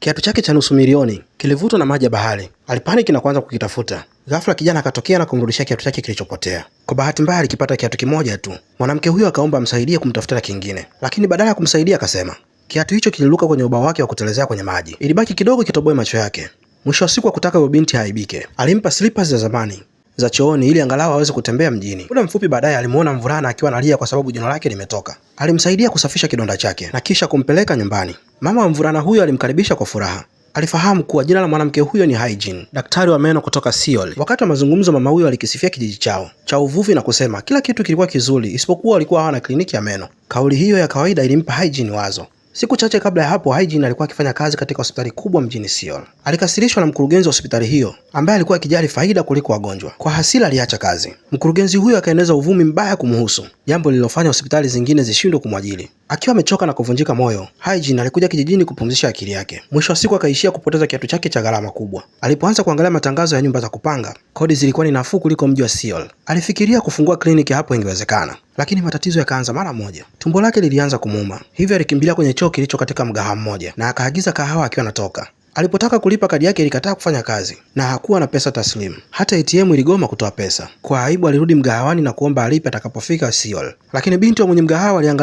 Kiatu chake cha nusu milioni kilivutwa na maji ya bahari. Alipaniki na kuanza kukitafuta. Ghafla kijana akatokea na kumrudishia kiatu chake kilichopotea. Kwa bahati mbaya alikipata kiatu kimoja tu. Mwanamke huyo akaomba amsaidie kumtafutia kingine, lakini badala ya kumsaidia akasema kiatu hicho kiliruka kwenye ubao wake wa kutelezea kwenye maji. Ilibaki kidogo kitoboe macho yake. Mwisho wa siku akutaka huyo binti aibike, alimpa slippers za zamani za chooni ili angalau aweze kutembea mjini. Muda mfupi baadaye alimuona mvulana akiwa analia kwa sababu jino lake limetoka. Alimsaidia kusafisha kidonda chake na kisha kumpeleka nyumbani. Mama wa mvulana huyo alimkaribisha kwa furaha. Alifahamu kuwa jina la mwanamke huyo ni Hygiene, daktari wa meno kutoka Seoul. Wakati wa mazungumzo, mama huyo alikisifia kijiji chao cha uvuvi na kusema kila kitu kilikuwa kizuri isipokuwa walikuwa hawana kliniki ya meno. Kauli hiyo ya kawaida ilimpa Hygiene wazo. Siku chache kabla ya hapo, Hygiene alikuwa akifanya kazi katika hospitali kubwa mjini Seoul. Alikasirishwa na mkurugenzi wa hospitali hiyo ambaye alikuwa akijali faida kuliko wagonjwa. Kwa hasira aliacha kazi. Mkurugenzi huyo akaeneza uvumi mbaya kumhusu, jambo lililofanya hospitali zingine zishindwe kumwajiri. Akiwa amechoka na kuvunjika moyo, Hygiene alikuja kijijini kupumzisha akili yake. Mwisho wa siku akaishia kupoteza kiatu chake cha gharama kubwa. Alipoanza kuangalia matangazo ya nyumba za kupanga, kodi zilikuwa ni nafuu kuliko mji wa Seoul. Alifikiria kufungua kliniki hapo ingewezekana, lakini matatizo yakaanza mara moja. Tumbo lake lilianza kumuuma, hivyo alikimbilia kwenye choo kilicho katika mgahawa mmoja na akaagiza kahawa akiwa anatoka. Alipotaka kulipa, kadi yake ilikataa kufanya kazi na hakuwa na pesa taslimu. Hata ATM iligoma kutoa pesa. Kwa aibu alirudi mgahawani na kuomba alipe atakapofika Seoul, lakini binti wa mwenye mgahawa aliangalia